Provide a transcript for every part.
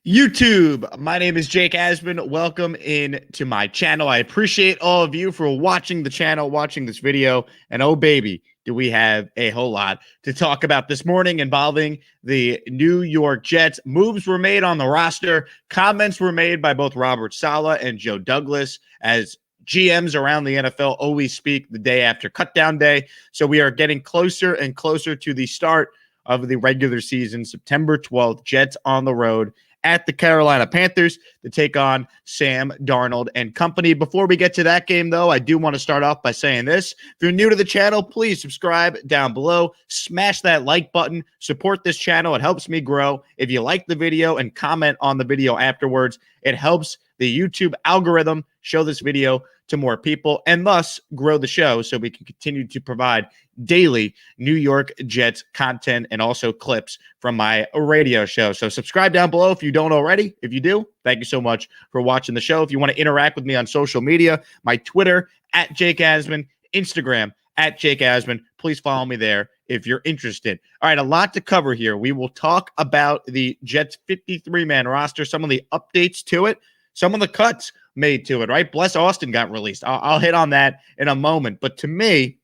YouTube, my name is Jake Asman. Welcome in to my channel. I appreciate all of you for watching the channel, watching this video. And oh, baby, do we have a whole lot to talk about this morning involving the New York Jets. Moves were made on the roster. Comments were made by both Robert Saleh and Joe Douglas, as GMs around the NFL always speak the day after cutdown day. So we are getting closer and closer to the start of the regular season. September 12th, Jets on the road at the Carolina Panthers to take on Sam Darnold and company. Before we get to that game, though, I do want to start off by saying this. If you're new to the channel, please subscribe down below. Smash that like button. Support this channel. It helps me grow. If you like the video and comment on the video afterwards, it helps the YouTube algorithm show this video to more people and thus grow the show so we can continue to provide daily New York Jets content and also clips from my radio show. So subscribe down below if you don't already. If you do, thank you so much for watching the show. If you want to interact with me on social media, my Twitter at Jake Asman, Instagram at Jake Asman. Please follow me there if you're interested. All right, a lot to cover here. We will talk about the Jets 53-man roster, some of the updates to it, some of the cuts made to it, right? Bless Austin got released. I'll hit on that in a moment. But to me,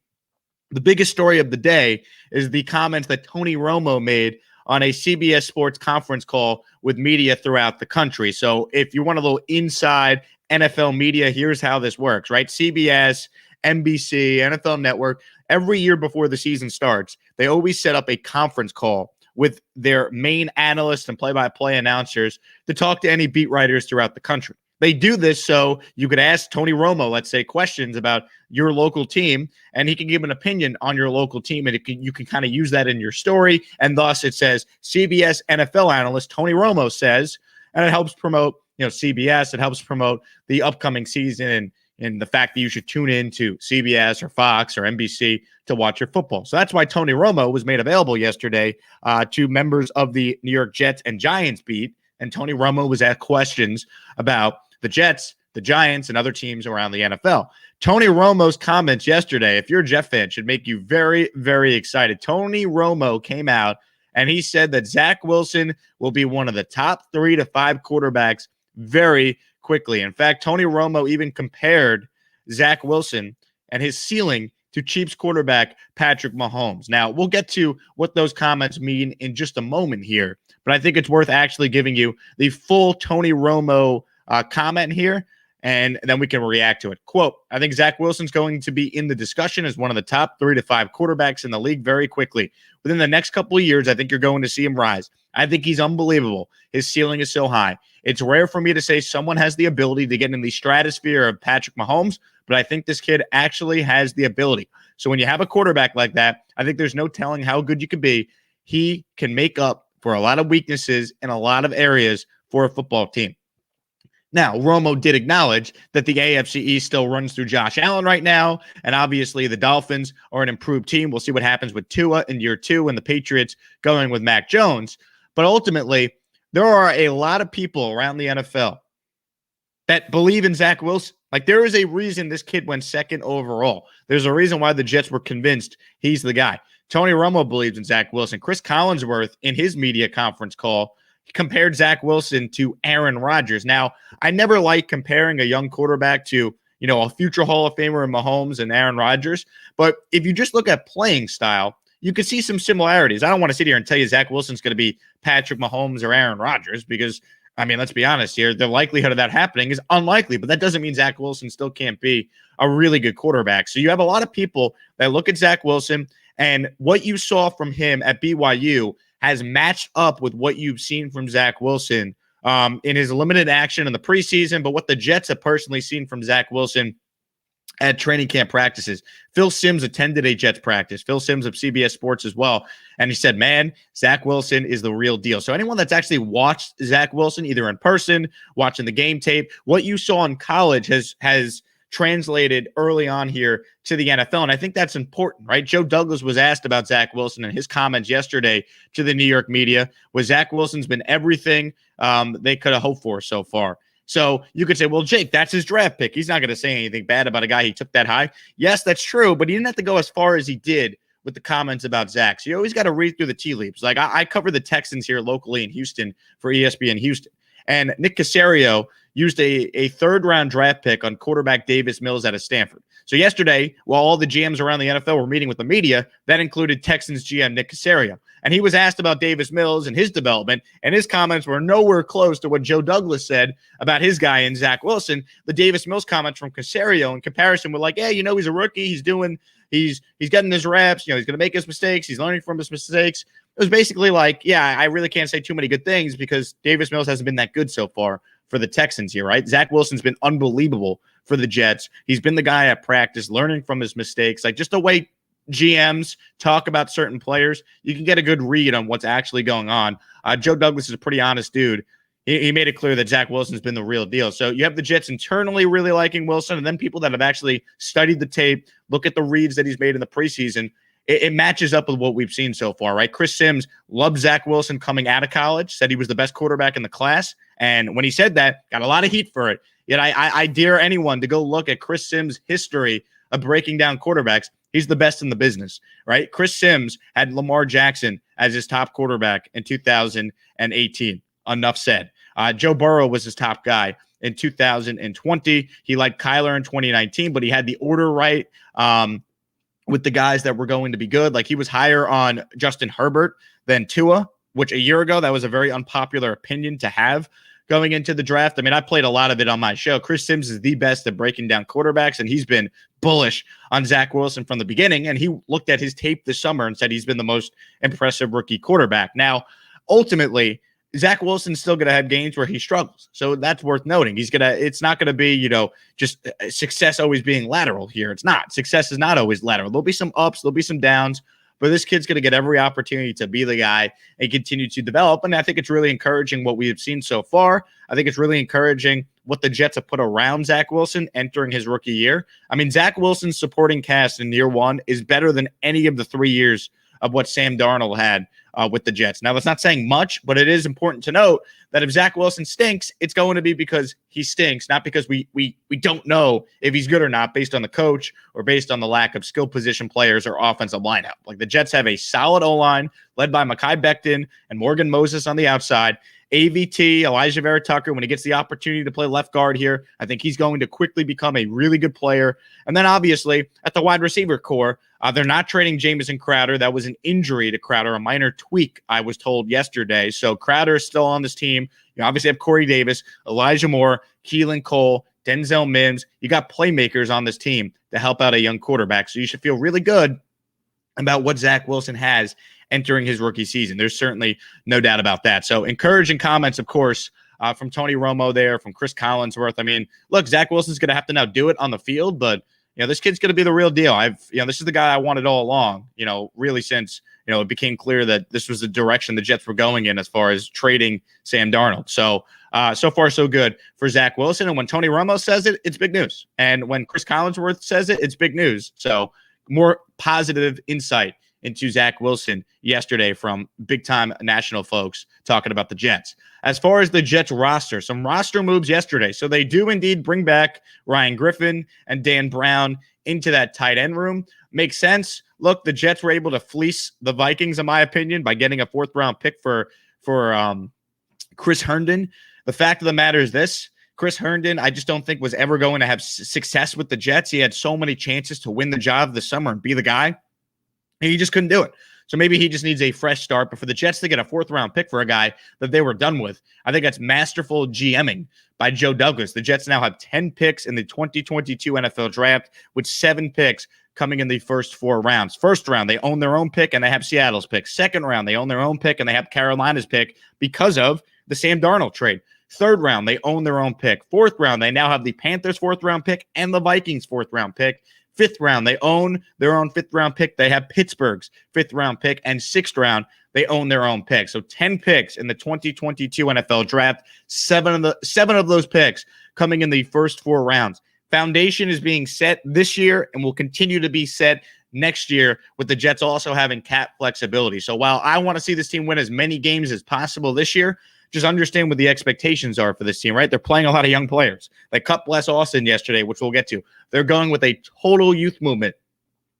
the biggest story of the day is the comments that Tony Romo made on a CBS Sports conference call with media throughout the country. So if you want a little inside NFL media, here's how this works, right? CBS, NBC, NFL Network, every year before the season starts, they always set up a conference call with their main analysts and play-by-play announcers to talk to any beat writers throughout the country. They do this so you could ask Tony Romo, let's say, questions about your local team, and he can give an opinion on your local team, and you can kind of use that in your story. And thus it says CBS NFL analyst Tony Romo says, and it helps promote, CBS. It helps promote the upcoming season and the fact that you should tune in to CBS or Fox or NBC to watch your football. So that's why Tony Romo was made available yesterday to members of the New York Jets and Giants beat. And Tony Romo was asked questions about the Jets, the Giants, and other teams around the NFL. Tony Romo's comments yesterday, if you're a Jet fan, should make you very, very excited. Tony Romo came out and he said that Zach Wilson will be one of the top 3 to 5 quarterbacks very quickly. In fact, Tony Romo even compared Zach Wilson and his ceiling to Chiefs quarterback Patrick Mahomes. Now, we'll get to what those comments mean in just a moment here, but I think it's worth actually giving you the full Tony Romo comment here, and then we can react to it. Quote, I think Zach Wilson's going to be in the discussion as one of the top 3 to 5 quarterbacks in the league very quickly. Within the next couple of years, I think you're going to see him rise. I think he's unbelievable. His ceiling is so high. It's rare for me to say someone has the ability to get in the stratosphere of Patrick Mahomes, but I think this kid actually has the ability. So when you have a quarterback like that, I think there's no telling how good you can be. He can make up for a lot of weaknesses in a lot of areas for a football team. Now, Romo did acknowledge that the AFC East still runs through Josh Allen right now, and obviously the Dolphins are an improved team. We'll see what happens with Tua in year 2 and the Patriots going with Mac Jones. But ultimately, there are a lot of people around the NFL that believe in Zach Wilson. Like, there is a reason this kid went 2nd overall. There's a reason why the Jets were convinced he's the guy. Tony Romo believes in Zach Wilson. Chris Collinsworth, in his media conference call, compared Zach Wilson to Aaron Rodgers. Now, I never like comparing a young quarterback to, a future Hall of Famer in Mahomes and Aaron Rodgers. But if you just look at playing style, you can see some similarities. I don't want to sit here and tell you Zach Wilson's going to be Patrick Mahomes or Aaron Rodgers because, let's be honest here, the likelihood of that happening is unlikely, but that doesn't mean Zach Wilson still can't be a really good quarterback. So you have a lot of people that look at Zach Wilson, and what you saw from him at BYU has matched up with what you've seen from Zach Wilson in his limited action in the preseason, but what the Jets have personally seen from Zach Wilson at training camp practices. Phil Simms attended a Jets practice. Phil Simms of CBS Sports as well. And he said, man, Zach Wilson is the real deal. So anyone that's actually watched Zach Wilson, either in person, watching the game tape, what you saw in college has translated early on here to the NFL. And I think that's important, right? Joe Douglas was asked about Zach Wilson, and his comments yesterday to the New York media was Zach Wilson's been everything they could have hoped for so far. So you could say, well, Jake, that's his draft pick. He's not going to say anything bad about a guy he took that high. Yes, that's true, but he didn't have to go as far as he did with the comments about Zach. So you always got to read through the tea leaves. Like I cover the Texans here locally in Houston for ESPN Houston. And Nick Caserio used a third-round draft pick on quarterback Davis Mills out of Stanford. So yesterday, while all the GMs around the NFL were meeting with the media, that included Texans GM Nick Caserio. And he was asked about Davis Mills and his development, and his comments were nowhere close to what Joe Douglas said about his guy in Zach Wilson. The Davis Mills comments from Caserio in comparison were like, yeah, he's a rookie. He's getting his reps. He's going to make his mistakes. He's learning from his mistakes. It was basically like, yeah, I really can't say too many good things because Davis Mills hasn't been that good so far for the Texans here, right? Zach Wilson's been unbelievable for the Jets. He's been the guy at practice, learning from his mistakes. Like, just the way GMs talk about certain players, you can get a good read on what's actually going on. Joe Douglas is a pretty honest dude. He made it clear that Zach Wilson's been the real deal. So you have the Jets internally really liking Wilson, and then people that have actually studied the tape, look at the reads that he's made in the preseason. It matches up with what we've seen so far, right? Chris Sims loved Zach Wilson coming out of college, said he was the best quarterback in the class. And when he said that, got a lot of heat for it. Yet I dare anyone to go look at Chris Sims' history of breaking down quarterbacks. He's the best in the business, right? Chris Sims had Lamar Jackson as his top quarterback in 2018. Enough said. Joe Burrow was his top guy in 2020. He liked Kyler in 2019, but he had the order right with the guys that were going to be good. Like, he was higher on Justin Herbert than Tua, which a year ago, that was a very unpopular opinion to have going into the draft. I mean, I played a lot of it on my show. Chris Sims is the best at breaking down quarterbacks, and he's been bullish on Zach Wilson from the beginning. And he looked at his tape this summer and said he's been the most impressive rookie quarterback. Now, ultimately, Zach Wilson's still going to have games where he struggles. So that's worth noting. It's not going to be, just success always being lateral here. It's not. Success is not always lateral. There'll be some ups, there'll be some downs, but this kid's going to get every opportunity to be the guy and continue to develop. And I think it's really encouraging what we have seen so far. I think it's really encouraging what the Jets have put around Zach Wilson entering his rookie year. I mean, Zach Wilson's supporting cast in year one is better than any of the 3 years of what Sam Darnold had with the Jets. Now, that's not saying much, but it is important to note that if Zach Wilson stinks, it's going to be because he stinks, not because we don't know if he's good or not based on the coach or based on the lack of skill position players or offensive lineup. Like, the Jets have a solid O-line led by Mekhi Becton and Morgan Moses on the outside. AVT, Elijah Vera Tucker, when he gets the opportunity to play left guard here, I think he's going to quickly become a really good player. And then obviously at the wide receiver core, they're not trading Jamison Crowder. That was an injury to Crowder, a minor tweak, I was told yesterday. So Crowder is still on this team. You obviously have Corey Davis, Elijah Moore, Keelan Cole, Denzel Mims. You got playmakers on this team to help out a young quarterback. So you should feel really good about what Zach Wilson has entering his rookie season. There's certainly no doubt about that. So encouraging comments, of course, from Tony Romo there, from Chris Collinsworth. I mean, look, Zach Wilson's going to have to now do it on the field, but this kid's going to be the real deal. This is the guy I wanted all along, really since, it became clear that this was the direction the Jets were going in as far as trading Sam Darnold. So, so far, so good for Zach Wilson. And when Tony Romo says it, it's big news. And when Chris Collinsworth says it, it's big news. So more positive insight into Zach Wilson yesterday from big-time national folks talking about the Jets. As far as the Jets roster, some roster moves yesterday. So they do indeed bring back Ryan Griffin and Dan Brown into that tight end room. Makes sense. Look, the Jets were able to fleece the Vikings, in my opinion, by getting a fourth-round pick for Chris Herndon. The fact of the matter is this. Chris Herndon, I just don't think was ever going to have success with the Jets. He had so many chances to win the job this summer and be the guy. And he just couldn't do it. So maybe he just needs a fresh start. But for the Jets to get a fourth-round pick for a guy that they were done with, I think that's masterful GMing by Joe Douglas. The Jets now have 10 picks in the 2022 NFL Draft, with 7 picks coming in the first 4 rounds. First round, they own their own pick, and they have Seattle's pick. Second round, they own their own pick, and they have Carolina's pick because of the Sam Darnold trade. Third round, they own their own pick. Fourth round, they now have the Panthers' fourth-round pick and the Vikings' fourth-round pick. Fifth round, they own their own fifth-round pick. They have Pittsburgh's fifth-round pick. And sixth round, they own their own pick. So 10 picks in the 2022 NFL Draft. Seven of those picks coming in the first 4 rounds. Foundation is being set this year and will continue to be set next year, with the Jets also having cap flexibility. So while I want to see this team win as many games as possible this year, just understand what the expectations are for this team, right? They're playing a lot of young players. They cut Bless Austin yesterday, which we'll get to. They're going with a total youth movement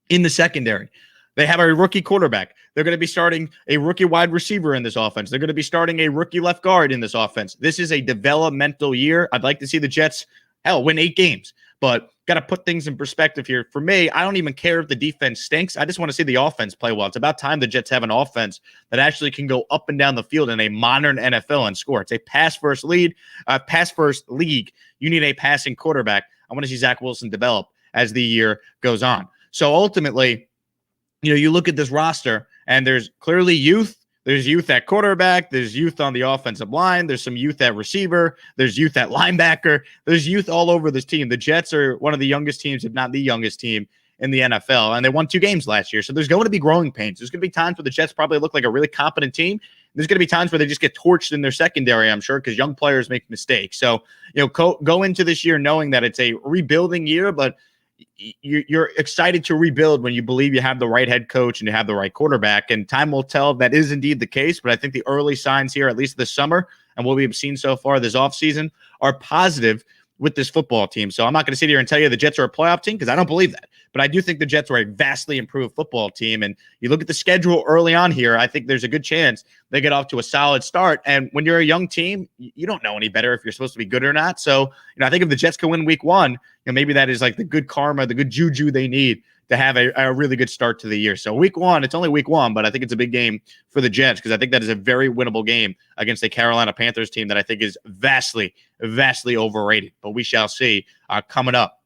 in the secondary. They have a rookie quarterback. They're going to be starting a rookie wide receiver in this offense. They're going to be starting a rookie left guard in this offense. This is a developmental year. I'd like to see the Jets, win 8 games, but got to put things in perspective here. For me, I don't even care if the defense stinks. I just want to see the offense play well. It's about time the Jets have an offense that actually can go up and down the field in a modern NFL and score. It's a pass-first league. You need a passing quarterback. I want to see Zach Wilson develop as the year goes on. So ultimately, you look at this roster and there's clearly youth. There's youth at quarterback. There's youth on the offensive line. There's some youth at receiver. There's youth at linebacker. There's youth all over this team. The Jets are one of the youngest teams, if not the youngest team in the NFL, and they won 2 games last year. So there's going to be growing pains. There's going to be times where the Jets probably look like a really competent team. There's going to be times where they just get torched in their secondary, I'm sure, because young players make mistakes. So, go into this year knowing that it's a rebuilding year, but you're excited to rebuild when you believe you have the right head coach and you have the right quarterback, and time will tell if that is indeed the case. But I think the early signs here, at least this summer, and what we've seen so far this offseason, are positive with this football team. So I'm not going to sit here and tell you the Jets are a playoff team because I don't believe that. But I do think the Jets are a vastly improved football team. And you look at the schedule early on here, I think there's a good chance they get off to a solid start. And when you're a young team, you don't know any better if you're supposed to be good or not. So, I think if the Jets can win week 1, maybe that is like the good karma, the good juju they need to have a really good start to the year. So week 1, it's only week 1, but I think it's a big game for the Jets because I think that is a very winnable game against a Carolina Panthers team that I think is vastly, vastly overrated. But we shall see coming up.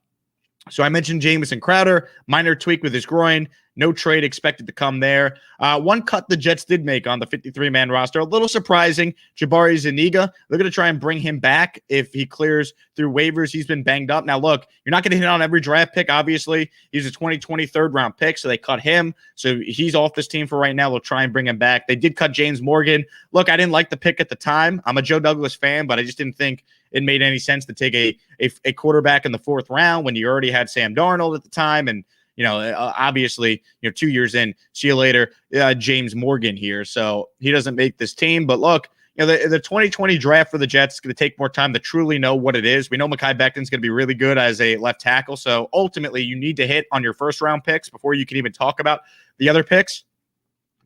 So I mentioned Jamison Crowder, minor tweak with his groin. No trade expected to come there. One cut the Jets did make on the 53-man roster. A little surprising. Jabari Zuniga, they're going to try and bring him back if he clears through waivers. He's been banged up. Now, look, you're not going to hit on every draft pick, obviously. He's a 2020 third-round pick, so they cut him. So he's off this team for right now. They'll try and bring him back. They did cut James Morgan. Look, I didn't like the pick at the time. I'm a Joe Douglas fan, but I just didn't think it made any sense to take a quarterback in the 4th round when you already had Sam Darnold at the time. And obviously, 2 years in, see you later, James Morgan here. So he doesn't make this team. But look, the 2020 draft for the Jets is going to take more time to truly know what it is. We know Mekhi Becton's going to be really good as a left tackle. So ultimately, you need to hit on your first-round picks before you can even talk about the other picks.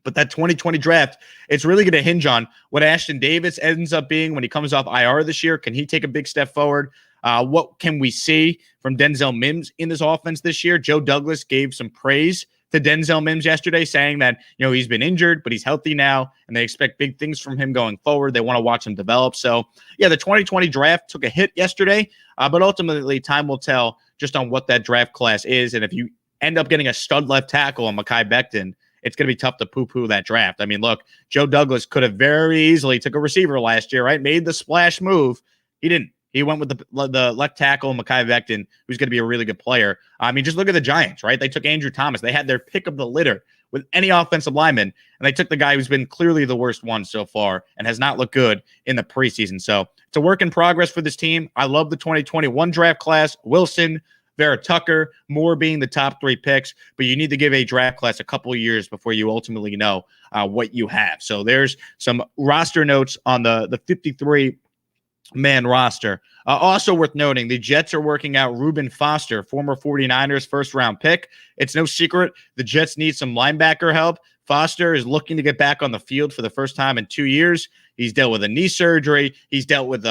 But that 2020 draft, it's really going to hinge on what Ashton Davis ends up being when he comes off IR this year. Can he take a big step forward? What can we see from Denzel Mims in this offense this year? Joe Douglas gave some praise to Denzel Mims yesterday, saying that, he's been injured, but he's healthy now, and they expect big things from him going forward. They want to watch him develop. So, the 2020 draft took a hit yesterday, but ultimately time will tell just on what that draft class is. And if you end up getting a stud left tackle on Mekhi Becton, it's going to be tough to poo-poo that draft. I mean, look, Joe Douglas could have very easily took a receiver last year, right? Made the splash move. He didn't. He went with the left tackle, Mekhi Becton, who's going to be a really good player. I mean, just look at the Giants, right? They took Andrew Thomas. They had their pick of the litter with any offensive lineman, and they took the guy who's been clearly the worst one so far and has not looked good in the preseason. So it's a work in progress for this team. I love the 2021 draft class. Wilson, Vera Tucker, Moore being the top 3 picks, but you need to give a draft class a couple of years before you ultimately know what you have. So there's some roster notes on the 53-man roster. Also worth noting, the Jets are working out Reuben Foster, former 49ers first-round pick. It's no secret the Jets need some linebacker help. Foster is looking to get back on the field for the first time in 2 years. He's dealt with a knee surgery. He's dealt with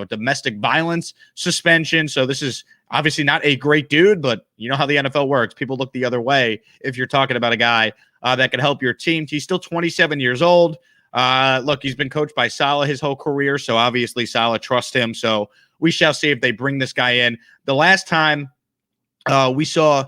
domestic violence suspension. So this is obviously not a great dude, but you know how the NFL works. People look the other way if you're talking about a guy that can help your team. He's still 27 years old. Look, he's been coached by Saleh his whole career, so obviously Saleh trusts him. So we shall see if they bring this guy in. The last time we saw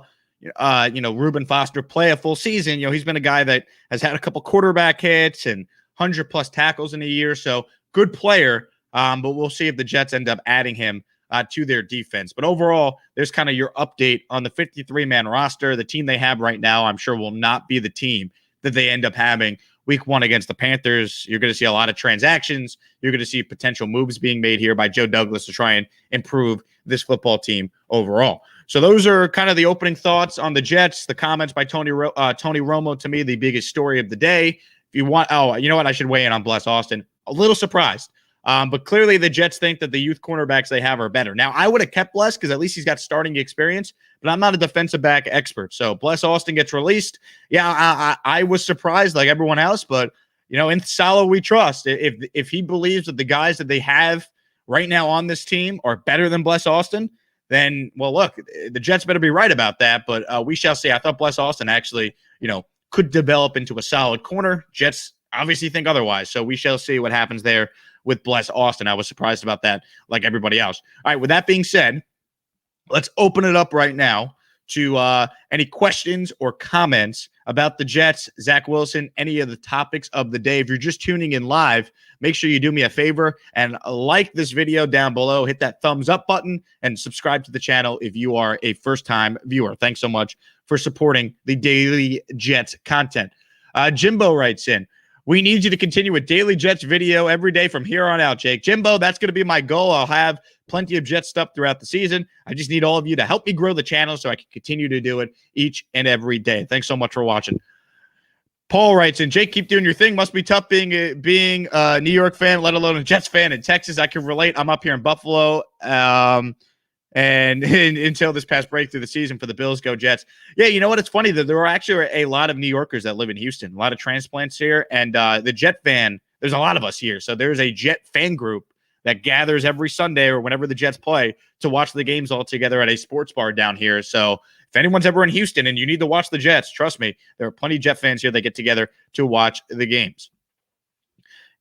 Reuben Foster play a full season, he's been a guy that has had a couple quarterback hits and 100+ tackles in a year. So good player, but we'll see if the Jets end up adding him to their defense. But overall, there's kind of your update on the 53-man roster. The team they have right now, I'm sure, will not be the team that they end up having week 1 against the Panthers. You're going to see a lot of transactions. You're going to see potential moves being made here by Joe Douglas to try and improve this football team overall. So those are kind of the opening thoughts on the Jets. The comments by Tony Romo, to me, the biggest story of the day. If you want, you know what? I should weigh in on Bless Austin. A little surprised But clearly the Jets think that the youth cornerbacks they have are better. Now, I would have kept Bless because at least he's got starting experience, but I'm not a defensive back expert. So Bless Austin gets released. Yeah, I was surprised like everyone else, but in Saleh we trust. If he believes that the guys that they have right now on this team are better than Bless Austin, then, well, look, the Jets better be right about that, but we shall see. I thought Bless Austin actually, could develop into a solid corner. Jets obviously think otherwise, so we shall see what happens there with Bless Austin. I was surprised about that like everybody else. All right, with that being said, let's open it up right now to any questions or comments about the Jets, Zach Wilson, any of the topics of the day. If you're just tuning in live, make sure you do me a favor and like this video down below. Hit that thumbs up button and subscribe to the channel if you are a first-time viewer. Thanks so much for supporting the daily Jets content. Jimbo writes in, we need you to continue with daily Jets video every day from here on out, Jake. Jimbo, that's going to be my goal. I'll have plenty of Jets stuff throughout the season. I just need all of you to help me grow the channel so I can continue to do it each and every day. Thanks so much for watching. Paul writes in, Jake, keep doing your thing. Must be tough being a New York fan, let alone a Jets fan in Texas. I can relate. I'm up here in Buffalo. And until this past break through the season for the Bills, go Jets. Yeah, you know what? It's funny that there are actually a lot of New Yorkers that live in Houston, a lot of transplants here. And the Jet fan, there's a lot of us here. So there's a Jet fan group that gathers every Sunday or whenever the Jets play to watch the games all together at a sports bar down here. So if anyone's ever in Houston and you need to watch the Jets, trust me, there are plenty of Jet fans here that get together to watch the games.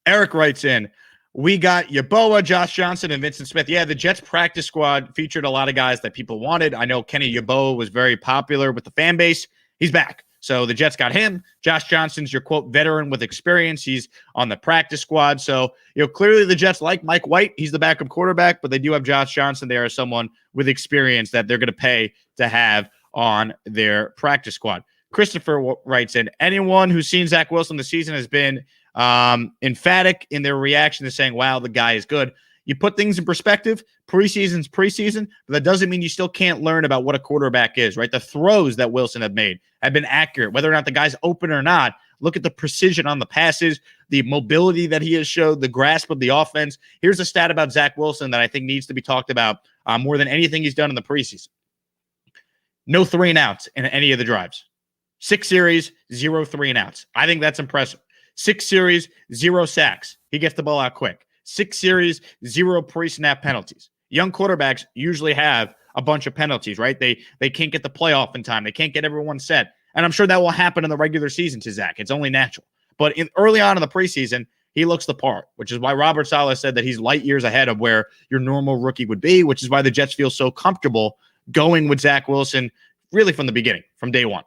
Eric writes in, we got Yeboah, Josh Johnson, and Vincent Smith. Yeah, the Jets practice squad featured a lot of guys that people wanted. I know Kenny Yeboah was very popular with the fan base. He's back. So the Jets got him. Josh Johnson's your, quote, veteran with experience. He's on the practice squad. So, clearly the Jets like Mike White. He's the backup quarterback, but they do have Josh Johnson there as someone with experience that they're going to pay to have on their practice squad. Christopher writes in, anyone who's seen Zach Wilson this season has been emphatic in their reaction to saying, wow, the guy is good. You put things in perspective. Preseason's preseason, but that doesn't mean you still can't learn about what a quarterback is, right? The throws that Wilson have made have been accurate, whether or not the guy's open or not. Look at the precision on the passes, the mobility that he has showed, the grasp of the offense. Here's a stat about Zach Wilson that I think needs to be talked about more than anything he's done in the preseason. No 3 and outs in any of the drives. 6 series, 0 3 and outs. I think that's impressive. 6 series, 0 sacks. He gets the ball out quick. 6 series, 0 pre-snap penalties. Young quarterbacks usually have a bunch of penalties, right? They can't get the playoff in time. They can't get everyone set. And I'm sure that will happen in the regular season to Zach. It's only natural. But early on in the preseason, he looks the part, which is why Robert Saleh said that he's light years ahead of where your normal rookie would be, which is why the Jets feel so comfortable going with Zach Wilson really from the beginning, from day one.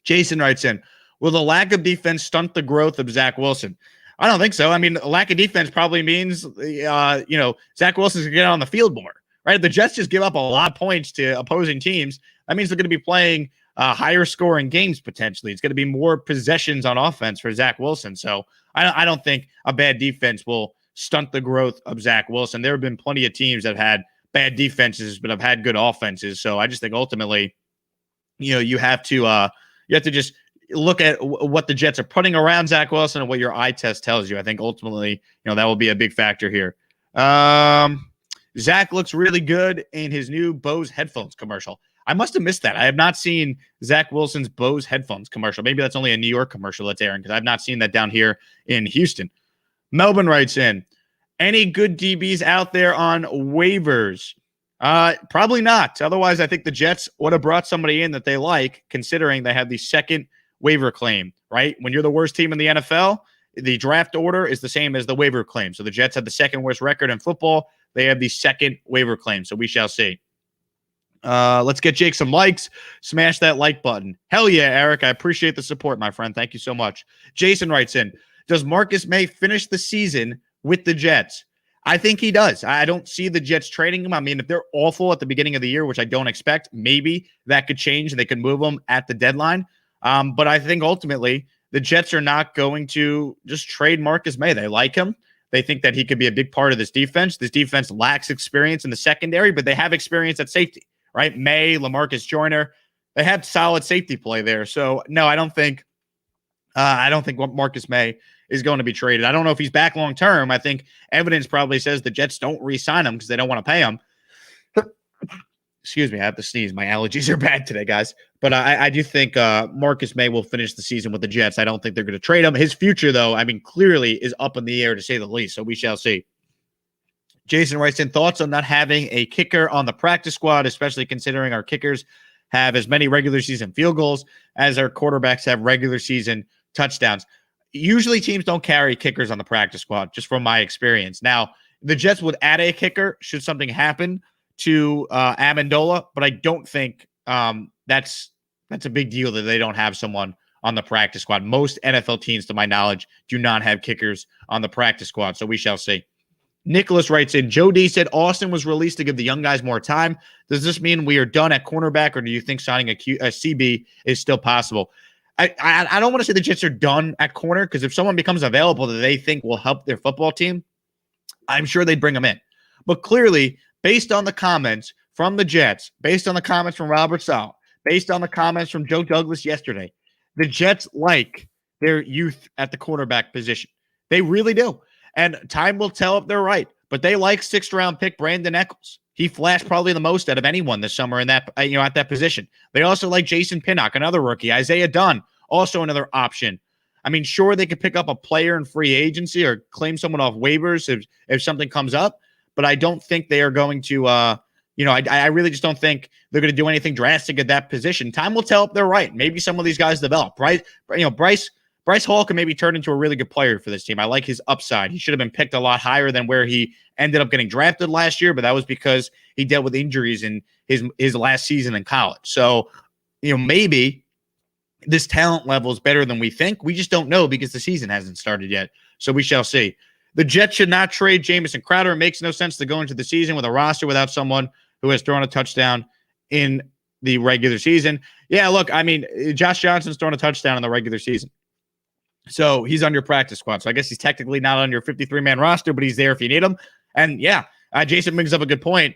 Jason writes in, will the lack of defense stunt the growth of Zach Wilson? I don't think so. I mean, a lack of defense probably means, Zach Wilson's going to get on the field more, right? If the Jets just give up a lot of points to opposing teams, that means they're going to be playing higher scoring games potentially. It's going to be more possessions on offense for Zach Wilson. So I don't think a bad defense will stunt the growth of Zach Wilson. There have been plenty of teams that have had bad defenses but have had good offenses. So I just think ultimately, you have to just look at what the Jets are putting around Zach Wilson and what your eye test tells you. I think ultimately, that will be a big factor here. Zach looks really good in his new Bose headphones commercial. I must have missed that. I have not seen Zach Wilson's Bose headphones commercial. Maybe that's only a New York commercial that's airing because I've not seen that down here in Houston. Melbourne writes in, any good DBs out there on waivers? Probably not. Otherwise, I think the Jets would have brought somebody in that they like, considering they have the second waiver claim, right? When you're the worst team in the NFL, the draft order is the same as the waiver claim. So the Jets have the second worst record in football. They have the second waiver claim. So we shall see. Let's get Jake some likes. Smash that like button. Hell yeah, Eric. I appreciate the support, my friend. Thank you so much. Jason writes in, does Marcus May finish the season with the Jets? I think he does. I don't see the Jets trading him. I mean, if they're awful at the beginning of the year, which I don't expect, maybe that could change and they could move him at the deadline. But I think ultimately the Jets are not going to just trade Marcus May. They like him. They think that he could be a big part of this defense. This defense lacks experience in the secondary, but they have experience at safety, right? May, LaMarcus Joyner, they have solid safety play there. So no, I don't think Marcus May is going to be traded. I don't know if he's back long term. I think evidence probably says the Jets don't re-sign him because they don't want to pay him. Excuse me, I have to sneeze. My allergies are bad today, guys. But I do think Marcus May will finish the season with the Jets. I don't think they're going to trade him. His future, though, I mean, clearly is up in the air, to say the least. So we shall see. Jason writes in, thoughts on not having a kicker on the practice squad, especially considering our kickers have as many regular season field goals as our quarterbacks have regular season touchdowns. Usually teams don't carry kickers on the practice squad, just from my experience. Now, the Jets would add a kicker should something happen to Amendola, but I don't think that's a big deal that they don't have someone on the practice squad. Most NFL teams, to my knowledge, do not have kickers on the practice squad, so we shall see. Nicholas writes in, Joe D said Austin was released to give the young guys more time. Does this mean we are done at cornerback, or do you think signing a CB is still possible? I don't want to say the Jets are done at corner, because if someone becomes available that they think will help their football team, I'm sure they'd bring him in. But clearly, based on the comments from the Jets, based on the comments from Robert Saleh, based on the comments from Joe Douglas yesterday, the Jets like their youth at the cornerback position. They really do. And time will tell if they're right. But they like sixth-round pick Brandon Echols. He flashed probably the most out of anyone this summer in that, at that position. They also like Jason Pinnock, another rookie. Isaiah Dunn, also another option. I mean, sure, they could pick up a player in free agency or claim someone off waivers if something comes up. But I don't think they are going to, I really just don't think they're going to do anything drastic at that position. Time will tell if they're right. Maybe some of these guys develop. Bryce Hall can maybe turn into a really good player for this team. I like his upside. He should have been picked a lot higher than where he ended up getting drafted last year, but that was because he dealt with injuries in his last season in college. So, maybe this talent level is better than we think. We just don't know because the season hasn't started yet. So we shall see. The Jets should not trade Jamison Crowder. It makes no sense to go into the season with a roster without someone who has thrown a touchdown in the regular season. Yeah, look, I mean, Josh Johnson's thrown a touchdown in the regular season. So he's on your practice squad. So I guess he's technically not on your 53-man roster, but he's there if you need him. And yeah, Jason brings up a good point.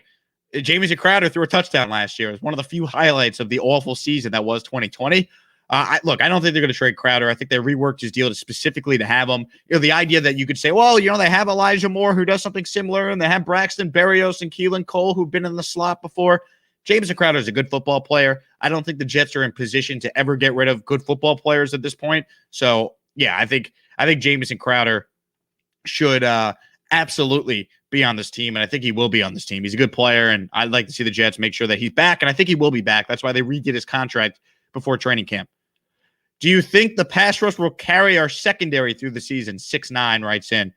Jamison Crowder threw a touchdown last year. It was one of the few highlights of the awful season that was 2020. I don't think they're going to trade Crowder. I think they reworked his deal specifically to have him. The idea that you could say, well, they have Elijah Moore who does something similar, and they have Braxton Berrios and Keelan Cole who've been in the slot before. Jamison Crowder is a good football player. I don't think the Jets are in position to ever get rid of good football players at this point. So yeah, I think Jamison Crowder should absolutely be on this team, and I think he will be on this team. He's a good player, and I'd like to see the Jets make sure that he's back, and I think he will be back. That's why they redid his contract before training camp. Do you think the pass rush will carry our secondary through the season? 6'9" writes in.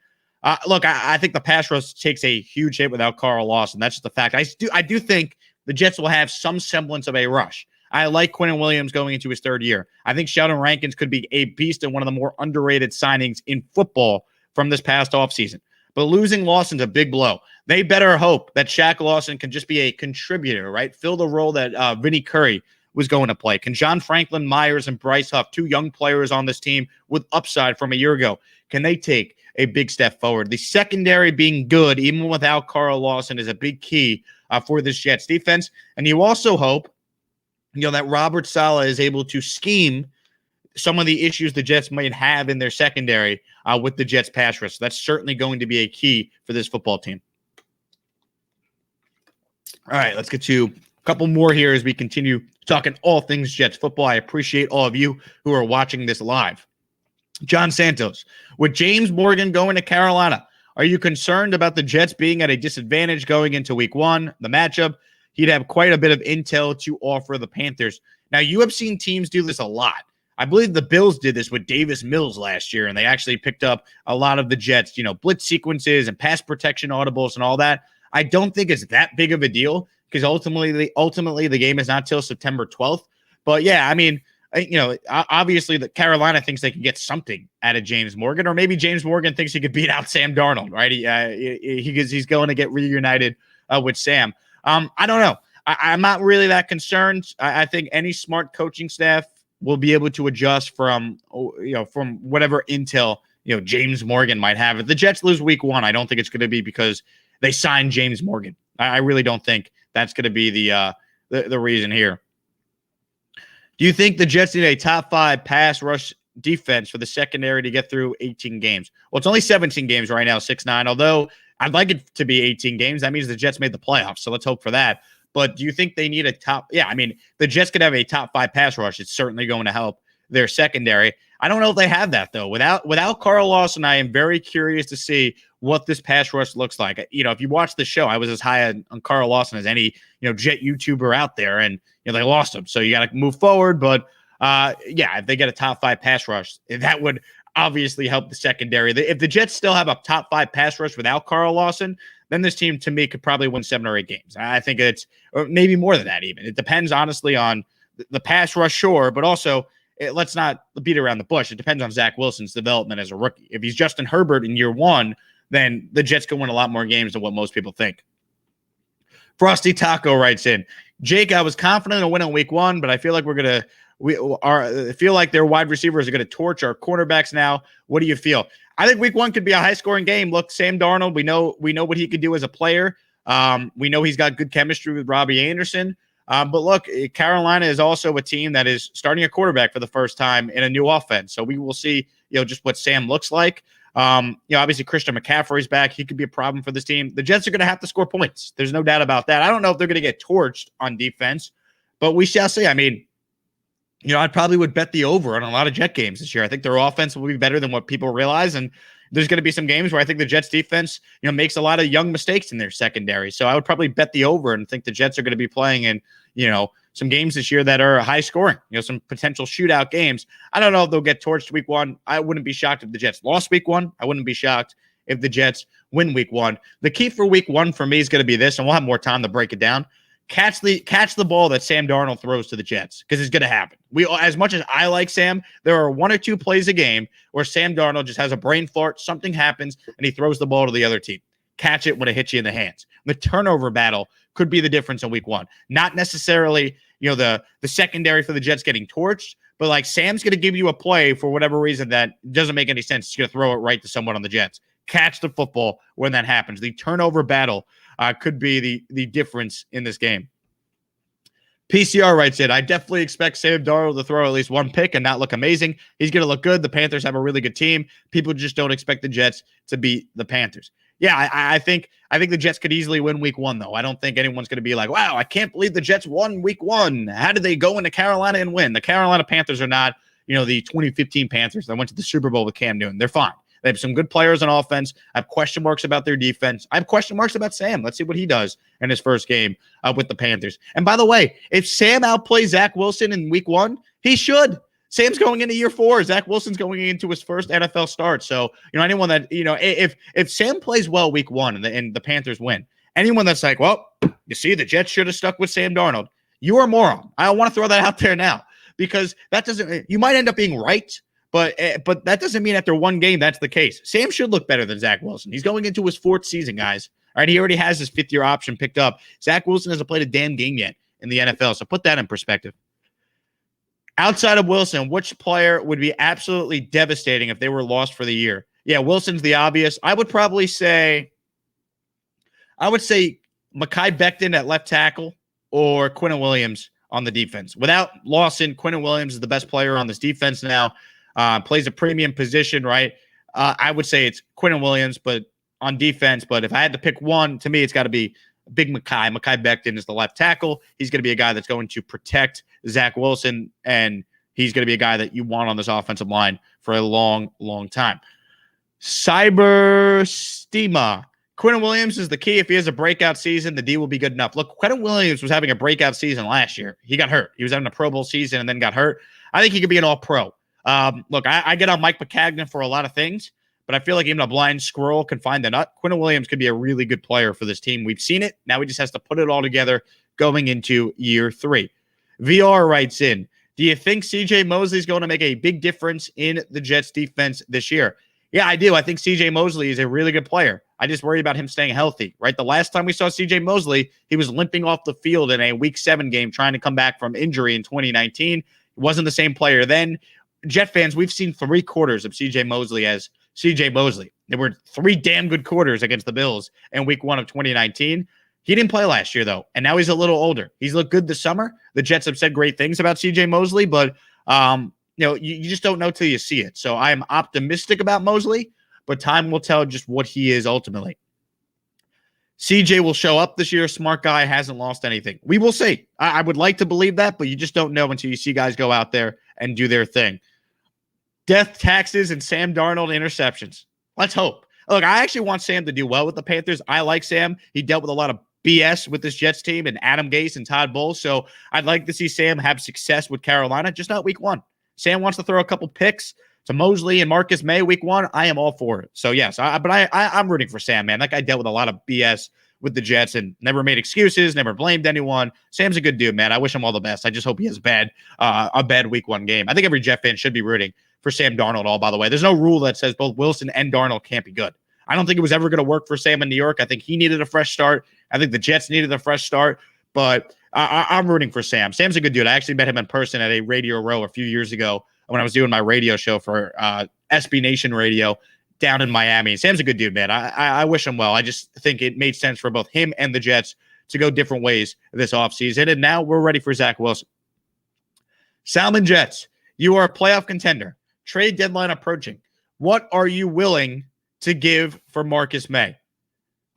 Look, I think the pass rush takes a huge hit without Carl Lawson. That's just a fact. I do think the Jets will have some semblance of a rush. I like Quentin Williams going into his third year. I think Sheldon Rankins could be a beast and one of the more underrated signings in football from this past offseason. But losing Lawson's a big blow. They better hope that Shaq Lawson can just be a contributor, right? Fill the role that Vinnie Curry was going to play. Can John Franklin Myers and Bryce Huff, two young players on this team with upside from a year ago, can they take a big step forward? The secondary being good, even without Carl Lawson, is a big key for this Jets defense. And you also hope that Robert Saleh is able to scheme some of the issues the Jets might have in their secondary with the Jets pass rush. So that's certainly going to be a key for this football team. All right, let's get to a couple more here as we continue talking all things Jets football. I appreciate all of you who are watching this live. John Santos, with James Morgan going to Carolina, are you concerned about the Jets being at a disadvantage going into week one, the matchup? He'd have quite a bit of intel to offer the Panthers. Now, you have seen teams do this a lot. I believe the Bills did this with Davis Mills last year, and they actually picked up a lot of the Jets, blitz sequences and pass protection audibles and all that. I don't think it's that big of a deal because ultimately the game is not till September 12th. But yeah, I mean, obviously the Carolina thinks they can get something out of James Morgan, or maybe James Morgan thinks he could beat out Sam Darnold, right? He's going to get reunited with Sam. I don't know. I'm not really that concerned. I think any smart coaching staff will be able to adjust from whatever intel, James Morgan might have. If the Jets lose week one, I don't think it's going to be because they signed James Morgan. I really don't think that's going to be the reason here. Do you think the Jets need a top 5 pass rush defense for the secondary to get through 18 games. Well, it's only 17 games right now, 6-9, although I'd like it to be 18 games. That means the Jets made the playoffs, so let's hope for that. But do you think they need a top? Yeah, I mean, the Jets could have a top 5 pass rush. It's certainly going to help their secondary. I don't know if they have that, though. Without Carl Lawson, I am very curious to see what this pass rush looks like. If you watch the show, I was as high on Carl Lawson as any Jet YouTuber out there, and they lost him. So you got to move forward. But if they get a top 5 pass rush, that would obviously help the secondary. If the Jets still have a top 5 pass rush without Carl Lawson, then this team, to me, could probably win 7 or 8 games. I think or maybe more than that even. It depends, honestly, on the pass rush, sure, but also let's not beat around the bush. It depends on Zach Wilson's development as a rookie. If he's Justin Herbert in year 1, then the Jets can win a lot more games than what most people think. Frosty Taco writes in, Jake, I was confident in a win on week 1, but I feel like I feel like their wide receivers are going to torch our cornerbacks now. What do you feel? I think week 1 could be a high-scoring game. Look, Sam Darnold, we know what he could do as a player. We know he's got good chemistry with Robbie Anderson. But look, Carolina is also a team that is starting a quarterback for the first time in a new offense. So we will see, just what Sam looks like. Obviously Christian McCaffrey's back. He could be a problem for this team. The Jets are going to have to score points. There's no doubt about that. I don't know if they're going to get torched on defense, but we shall see. I mean, I probably would bet the over on a lot of Jet games this year. I think their offense will be better than what people realize. And there's going to be some games where I think the Jets defense, makes a lot of young mistakes in their secondary. So I would probably bet the over and think the Jets are going to be playing in, some games this year that are high scoring, some potential shootout games. I don't know if they'll get torched week 1. I wouldn't be shocked if the Jets lost week 1. I wouldn't be shocked if the Jets win week 1. The key for week 1 for me is going to be this, and we'll have more time to break it down. Catch the ball that Sam Darnold throws to the Jets, because it's going to happen. As much as I like Sam, there are 1 or 2 plays a game where Sam Darnold just has a brain fart, something happens, and he throws the ball to the other team. Catch it when it hits you in the hands. The turnover battle could be the difference in week 1. Not necessarily, the secondary for the Jets getting torched, but like Sam's going to give you a play for whatever reason that doesn't make any sense. He's going to throw it right to someone on the Jets. Catch the football when that happens. The turnover battle could be the difference in this game. PCR writes in, I definitely expect Sam Darnold to throw at least 1 pick and not look amazing. He's going to look good. The Panthers have a really good team. People just don't expect the Jets to beat the Panthers. Yeah, I think the Jets could easily win week 1, though. I don't think anyone's going to be like, wow, I can't believe the Jets won week 1. How did they go into Carolina and win? The Carolina Panthers are not, the 2015 Panthers that went to the Super Bowl with Cam Newton. They're fine. They have some good players on offense. I have question marks about their defense. I have question marks about Sam. Let's see what he does in his first game with the Panthers. And by the way, if Sam outplays Zach Wilson in week 1, he should. Sam's going into year 4. Zach Wilson's going into his first NFL start. So, anyone that, if Sam plays well week 1 and the Panthers win, anyone that's like, well, you see, the Jets should have stuck with Sam Darnold, you are a moron. I want to throw that out there now, because you might end up being right, but that doesn't mean after 1 game that's the case. Sam should look better than Zach Wilson. He's going into his 4th season, guys. All right, he already has his 5th-year option picked up. Zach Wilson hasn't played a damn game yet in the NFL, so put that in perspective. Outside of Wilson, which player would be absolutely devastating if they were lost for the year? Yeah, Wilson's the obvious. I would say Mekhi Becton at left tackle or Quentin Williams on the defense. Without Lawson, Quentin Williams is the best player on this defense now. Plays a premium position, right? I would say it's Quentin Williams, but on defense. But if I had to pick one, to me, it's got to be Big Mekhi. Mekhi Becton is the left tackle. He's going to be a guy that's going to protect Zach Wilson, and he's going to be a guy that you want on this offensive line for a long, long time. Cyber Stima. Quentin Williams is the key. If he has a breakout season, the D will be good enough. Look, Quentin Williams was having a breakout season last year. He got hurt. He was having a Pro Bowl season and then got hurt. I think he could be an all-pro. Look, I get on Mike McCagnon for a lot of things, but I feel like even a blind squirrel can find the nut. Quentin Williams could be a really good player for this team. We've seen it. Now he just has to put it all together going into year 3. VR writes in, do you think C.J. Mosley is going to make a big difference in the Jets defense this year? Yeah, I do. I think C.J. Mosley is a really good player. I just worry about him staying healthy, right? The last time we saw C.J. Mosley, he was limping off the field in a Week 7 game trying to come back from injury in 2019. He wasn't the same player then. Jet fans, we've seen 3 quarters of C.J. Mosley as C.J. Mosley. There were 3 damn good quarters against the Bills in Week 1 of 2019. He didn't play last year, though, and now he's a little older. He's looked good this summer. The Jets have said great things about C.J. Mosley, but you just don't know till you see it. So I am optimistic about Mosley, but time will tell just what he is ultimately. CJ will show up this year. Smart guy, hasn't lost anything. We will see. I would like to believe that, but you just don't know until you see guys go out there and do their thing. Death, taxes, and Sam Darnold interceptions. Let's hope. Look, I actually want Sam to do well with the Panthers. I like Sam. He dealt with a lot of BS with this Jets team and Adam Gase and Todd Bowles. So I'd like to see Sam have success with Carolina, just not week one. Sam wants to throw a couple picks to Mosley and Marcus May week one. I am all for it. So yes, I'm rooting for Sam, man. That guy dealt with a lot of BS with the Jets and never made excuses, never blamed anyone. Sam's a good dude, man. I wish him all the best. I just hope he has a bad week one game. I think every Jet fan should be rooting for Sam Darnold all, by the way. There's no rule that says both Wilson and Darnold can't be good. I don't think it was ever going to work for Sam in New York. I think he needed a fresh start. I think the Jets needed a fresh start, but I'm rooting for Sam. Sam's a good dude. I actually met him in person at a Radio Row a few years ago when I was doing my radio show for SB Nation Radio down in Miami. Sam's a good dude, man. I wish him well. I just think it made sense for both him and the Jets to go different ways this offseason, and now we're ready for Zach Wilson. Salmon Jets, you are a playoff contender. Trade deadline approaching. What are you willing to give for Marcus May?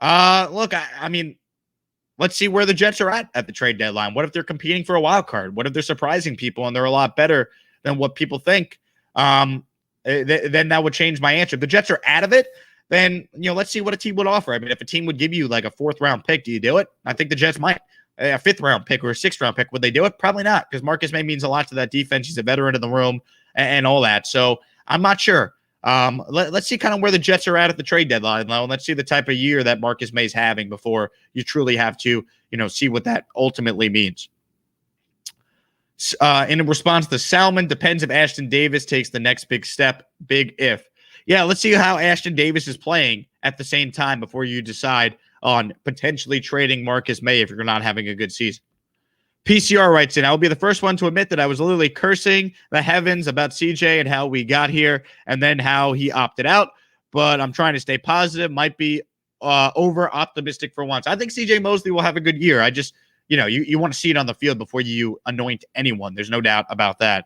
Look, I mean, let's see where the Jets are at the trade deadline. What if they're competing for a wild card? What if they're surprising people and they're a lot better than what people think? Then that would change my answer. If the Jets are out of it, then, let's see what a team would offer. I mean, if a team would give you like a 4th round pick, do you do it? I think the Jets might. A 5th round pick or a 6th round pick, would they do it? Probably not, because Marcus May means a lot to that defense. He's a veteran in the room and all that. So I'm not sure. Let's see kind of where the Jets are at the trade deadline. Let's see the type of year that Marcus May's having before you truly have to, see what that ultimately means. In response to Salmon, depends if Ashton Davis takes the next big step. Big if. Yeah, let's see how Ashton Davis is playing at the same time before you decide on potentially trading Marcus May if you're not having a good season. PCR writes in, I will be the first one to admit that I was literally cursing the heavens about CJ and how we got here and then how he opted out. But I'm trying to stay positive. Might be over optimistic for once. I think CJ Mosley will have a good year. I just, you want to see it on the field before you anoint anyone. There's no doubt about that.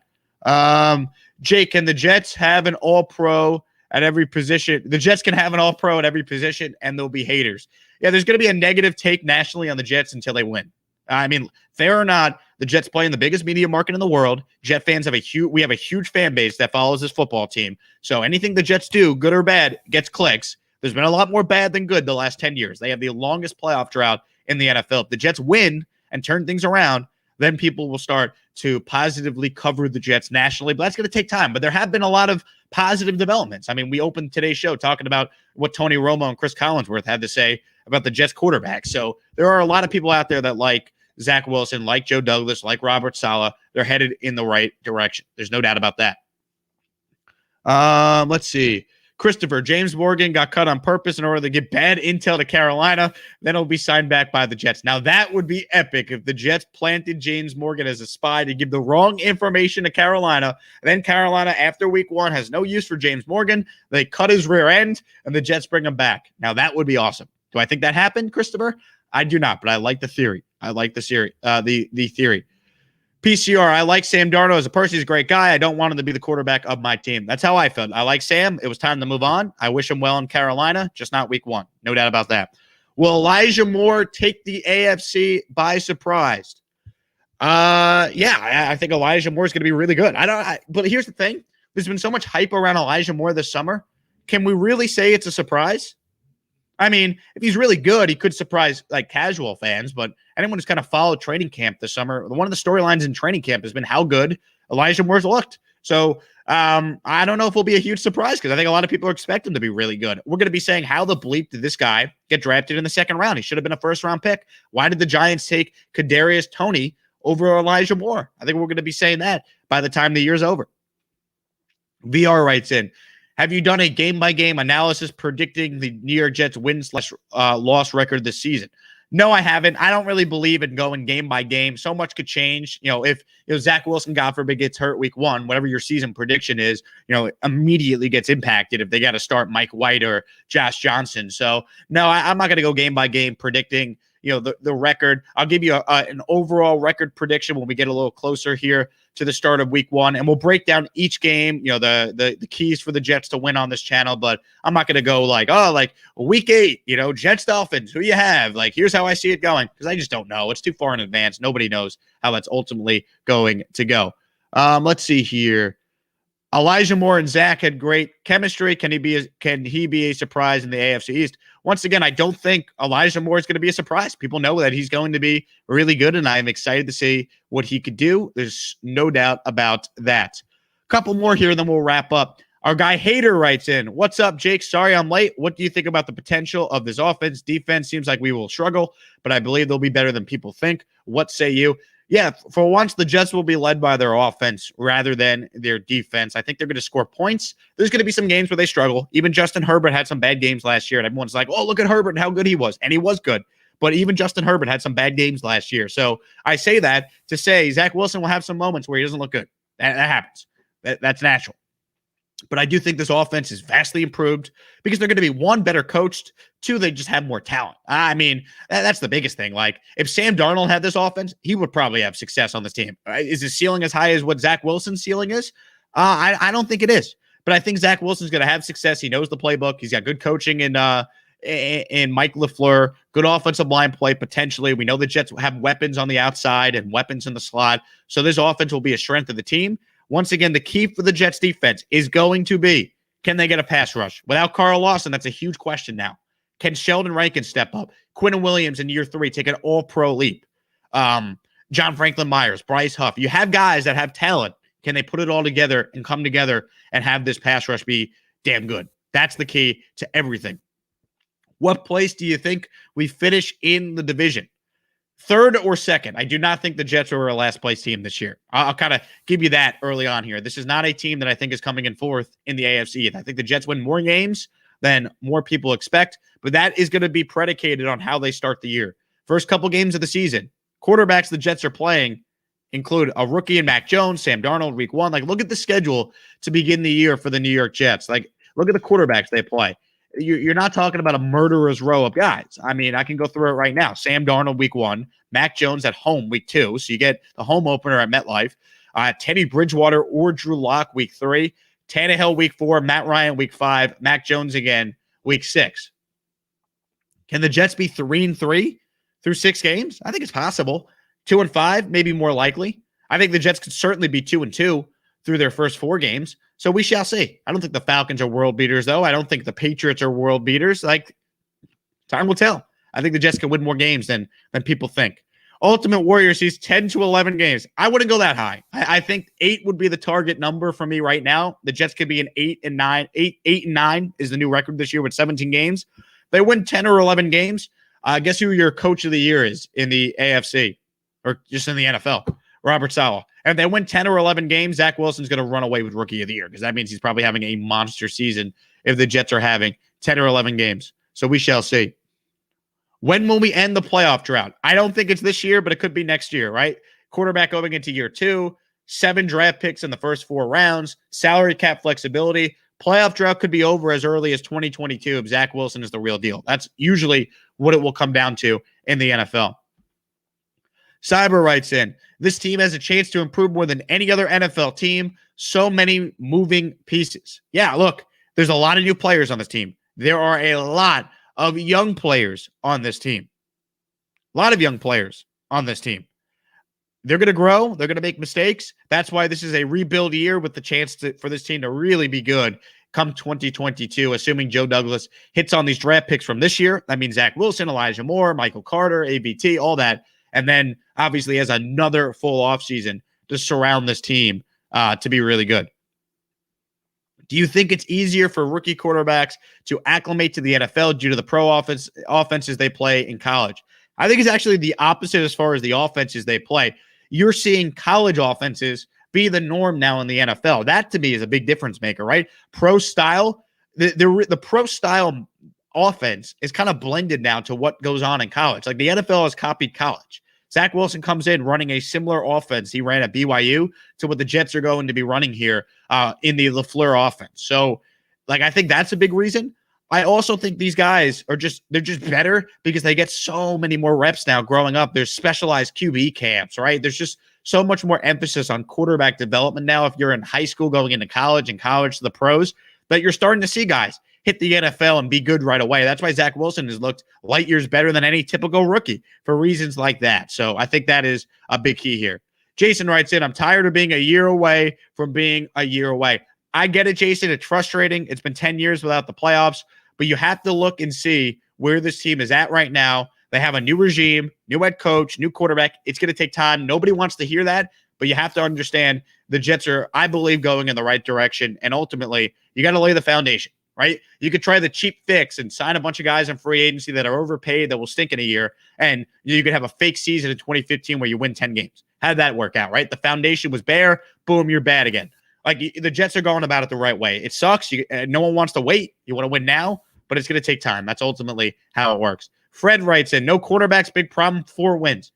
Jake, can the Jets have an all-pro at every position? The Jets can have an all-pro at every position, and there'll be haters. Yeah, there's going to be a negative take nationally on the Jets until they win. I mean, fair or not, the Jets play in the biggest media market in the world. Jet fans have a huge fan base that follows this football team. So anything the Jets do, good or bad, gets clicks. There's been a lot more bad than good the last 10 years. They have the longest playoff drought in the NFL. If the Jets win and turn things around, then people will start to positively cover the Jets nationally. But that's going to take time. But there have been a lot of positive developments. I mean, we opened today's show talking about what Tony Romo and Chris Collinsworth had to say about the Jets quarterback. So there are a lot of people out there that like Zach Wilson, like Joe Douglas, like Robert Saleh. They're headed in the right direction. There's no doubt about that. Let's see. Christopher, James Morgan got cut on purpose in order to get bad intel to Carolina. Then he'll be signed back by the Jets. Now, that would be epic if the Jets planted James Morgan as a spy to give the wrong information to Carolina. Then Carolina, after week one, has no use for James Morgan. They cut his rear end, and the Jets bring him back. Now, that would be awesome. Do I think that happened, Christopher? I do not, but I like the theory. I like the theory. PCR, I like Sam Darnold as a person. He's a great guy. I don't want him to be the quarterback of my team. That's how I felt. I like Sam. It was time to move on. I wish him well in Carolina, just not week one. No doubt about that. Will Elijah Moore take the AFC by surprise? I think Elijah Moore is going to be really good. But here's the thing. There's been so much hype around Elijah Moore this summer. Can we really say it's a surprise? I mean, if he's really good, he could surprise like casual fans, but anyone who's kind of followed training camp this summer, one of the storylines in training camp has been how good Elijah Moore's looked. So I don't know if it'll be a huge surprise because I think a lot of people expect him to be really good. We're going to be saying, how the bleep did this guy get drafted in the second round? He should have been a first-round pick. Why did the Giants take Kadarius Toney over Elijah Moore? I think we're going to be saying that by the time the year's over. VR writes in, have you done a game-by-game analysis predicting the New York Jets win/loss record this season? No, I haven't. I don't really believe in going game by game. So much could change. If Zach Wilson, God forbid, gets hurt week one, whatever your season prediction is, immediately gets impacted if they got to start Mike White or Josh Johnson. So, no, I'm not going to go game by game predicting, the record. I'll give you an overall record prediction when we get a little closer here to the start of week 1, and we'll break down each game, the keys for the Jets to win on this channel. But I'm not going to go like week 8, Jets Dolphins, who you have, like, here's how I see it going, because I just don't know. It's too far in advance. Nobody knows how that's ultimately going to go. Let's see here. Elijah Moore and Zack had great chemistry. Can he be a surprise in the AFC East? Once again, I don't think Elijah Moore is going to be a surprise. People know that he's going to be really good, and I'm excited to see what he could do. There's no doubt about that. A couple more here, then we'll wrap up. Our guy Hater writes in, "What's up, Jake? Sorry I'm late. What do you think about the potential of this offense? Defense seems like we will struggle, but I believe they'll be better than people think. What say you?" Yeah, for once, the Jets will be led by their offense rather than their defense. I think they're going to score points. There's going to be some games where they struggle. Even Justin Herbert had some bad games last year, and everyone's like, oh, look at Herbert and how good he was. And he was good. But even Justin Herbert had some bad games last year. So I say that to say Zach Wilson will have some moments where he doesn't look good. That happens. That's natural. But I do think this offense is vastly improved because they're going to be, 1, better coached, 2, they just have more talent. I mean, that's the biggest thing. Like, if Sam Darnold had this offense, he would probably have success on this team. Is his ceiling as high as what Zach Wilson's ceiling is? I don't think it is. But I think Zach Wilson's going to have success. He knows the playbook. He's got good coaching in Mike LaFleur, good offensive line play potentially. We know the Jets have weapons on the outside and weapons in the slot. So this offense will be a strength of the team. Once again, the key for the Jets defense is going to be, can they get a pass rush? Without Carl Lawson, that's a huge question now. Can Sheldon Rankin step up? Quentin Williams in year 3 take an all-pro leap? John Franklin Myers, Bryce Huff. You have guys that have talent. Can they put it all together and come together and have this pass rush be damn good? That's the key to everything. What place do you think we finish in the division? 3rd or 2nd? I do not think the Jets are a last place team this year. I'll kind of give you that early on here. This is not a team that I think is coming in 4th in the AFC. I think the Jets win more games than more people expect, but that is going to be predicated on how they start the year. First couple games of the season, quarterbacks the Jets are playing include a rookie in Mac Jones, Sam Darnold, week 1. Like, look at the schedule to begin the year for the New York Jets. Like, look at the quarterbacks they play. You're not talking about a murderer's row of guys. I mean, I can go through it right now. Sam Darnold, week 1. Mac Jones at home, week 2. So you get the home opener at MetLife. Teddy Bridgewater or Drew Lock, week 3. Tannehill, week 4. Matt Ryan, week 5. Mac Jones again, week 6. Can the Jets be 3-3 through 6 games? I think it's possible. 2-5, maybe more likely. I think the Jets could certainly be 2-2 through their first 4 games. So we shall see. I don't think the Falcons are world beaters, though. I don't think the Patriots are world beaters. Like, time will tell. I think the Jets can win more games than people think. Ultimate Warrior sees 10-11 games. I wouldn't go that high. I think 8 would be the target number for me right now. The Jets could be an 8-9. 8-9 is the new record this year with 17 games. They win 10 or 11 games. Guess who your coach of the year is in the AFC or just in the NFL? Robert Saleh. And if they win 10 or 11 games, Zach Wilson's going to run away with Rookie of the Year because that means he's probably having a monster season if the Jets are having 10 or 11 games. So we shall see. When will we end the playoff drought? I don't think it's this year, but it could be next year, right? Quarterback going into year 2, 7 draft picks in the first 4 rounds, salary cap flexibility. Playoff drought could be over as early as 2022 if Zach Wilson is the real deal. That's usually what it will come down to in the NFL. Cyber writes in, this team has a chance to improve more than any other NFL team. So many moving pieces. Yeah, look, there's a lot of new players on this team. There are a lot of young players on this team. A lot of young players on this team. They're going to grow. They're going to make mistakes. That's why this is a rebuild year with the chance for this team to really be good come 2022, assuming Joe Douglas hits on these draft picks from this year. That means Zach Wilson, Elijah Moore, Michael Carter, ABT, all that. And then obviously has another full offseason to surround this team to be really good. Do you think it's easier for rookie quarterbacks to acclimate to the NFL due to the pro offenses they play in college? I think it's actually the opposite as far as the offenses they play. You're seeing college offenses be the norm now in the NFL. That to me is a big difference maker, right? Pro style, the pro style offense is kind of blended now to what goes on in college. Like the NFL has copied college. Zach Wilson comes in running a similar offense he ran at BYU to what the Jets are going to be running here in the LaFleur offense. So, like, I think that's a big reason. I also think these guys they're just better because they get so many more reps now growing up. There's specialized QB camps, right? There's just so much more emphasis on quarterback development now if you're in high school going into college and college to the pros, that you're starting to see guys hit the NFL and be good right away. That's why Zach Wilson has looked light years better than any typical rookie for reasons like that. So I think that is a big key here. Jason writes in, I'm tired of being a year away from being a year away. I get it, Jason. It's frustrating. It's been 10 years without the playoffs, but you have to look and see where this team is at right now. They have a new regime, new head coach, new quarterback. It's going to take time. Nobody wants to hear that, but you have to understand the Jets are, I believe, going in the right direction. And ultimately, you got to lay the foundation, right? You could try the cheap fix and sign a bunch of guys in free agency that are overpaid that will stink in a year. And you could have a fake season in 2015 where you win 10 games. How did that work out, right? The foundation was bare. Boom, you're bad again. Like the Jets are going about it the right way. It sucks. No one wants to wait. You want to win now, but it's going to take time. That's ultimately how it works. Fred writes in, no quarterbacks, big problem, 4 wins.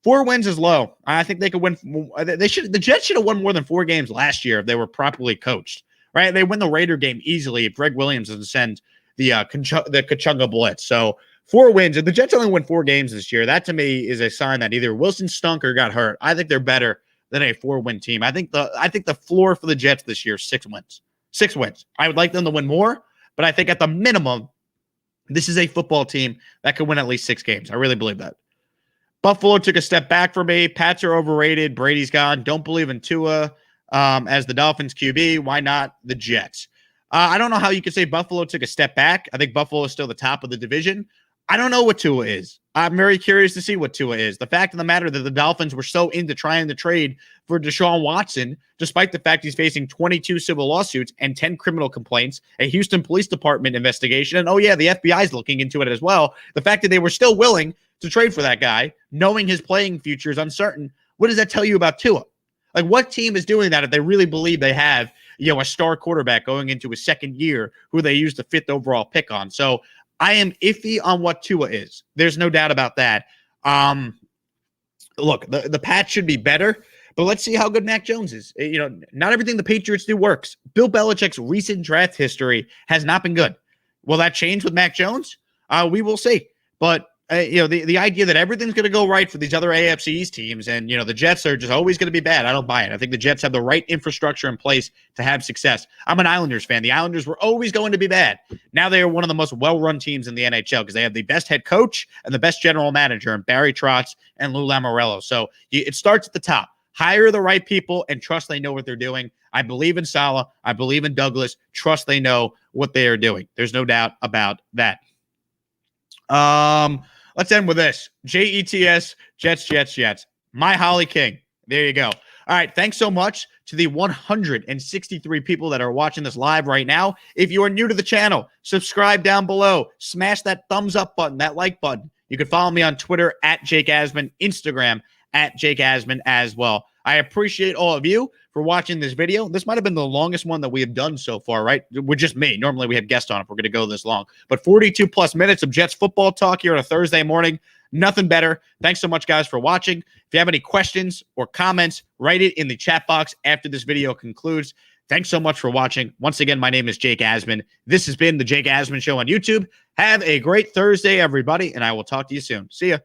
4 wins is low. I think they could win. The Jets should have won more than 4 games last year if they were properly coached, right? They win the Raider game easily if Greg Williams doesn't send the Kachunga blitz. So 4 wins. If the Jets only win 4 games this year, that to me is a sign that either Wilson stunk or got hurt. I think they're better than a 4-win team. I think the floor for the Jets this year is 6 wins. 6 wins. I would like them to win more, but I think at the minimum, this is a football team that could win at least 6 games. I really believe that. Buffalo took a step back for me. Pats are overrated. Brady's gone. Don't believe in Tua as the Dolphins QB. Why not the Jets? I don't know how you could say Buffalo took a step back. I think Buffalo is still the top of the division. I don't know what Tua is. I'm very curious to see what Tua is. The fact of the matter that the Dolphins were so into trying to trade for Deshaun Watson, despite the fact he's facing 22 civil lawsuits and 10 criminal complaints, a Houston Police Department investigation, and oh yeah, the FBI is looking into it as well. The fact that they were still willing to trade for that guy, knowing his playing future is uncertain, what does that tell you about Tua? Like, what team is doing that if they really believe they have, a star quarterback going into his second year who they used the 5th overall pick on? So I am iffy on what Tua is. There's no doubt about that. Look, the Pats should be better, but let's see how good Mac Jones is. Not everything the Patriots do works. Bill Belichick's recent draft history has not been good. Will that change with Mac Jones? We will see. But the idea that everything's going to go right for these other AFC East teams and, the Jets are just always going to be bad, I don't buy it. I think the Jets have the right infrastructure in place to have success. I'm an Islanders fan. The Islanders were always going to be bad. Now they are one of the most well-run teams in the NHL because they have the best head coach and the best general manager in Barry Trotz and Lou Lamoriello. So it starts at the top. Hire the right people and trust they know what they're doing. I believe in Saleh. I believe in Douglas. Trust they know what they are doing. There's no doubt about that. Let's end with this. Jets, Jets. My Holly King. There you go. All right. Thanks so much to the 163 people that are watching this live right now. If you are new to the channel, subscribe down below. Smash that thumbs up button, that like button. You can follow me on Twitter at Jake Asman, Instagram at Jake Asman as well. I appreciate all of you for watching this video. This might have been the longest one that we have done so far, right? We're just me. Normally we have guests on if we're going to go this long. But 42 plus minutes of Jets football talk here on a Thursday morning. Nothing better. Thanks so much, guys, for watching. If you have any questions or comments, write it in the chat box after this video concludes. Thanks so much for watching. Once again, my name is Jake Asman. This has been the Jake Asman Show on YouTube. Have a great Thursday, everybody, and I will talk to you soon. See ya.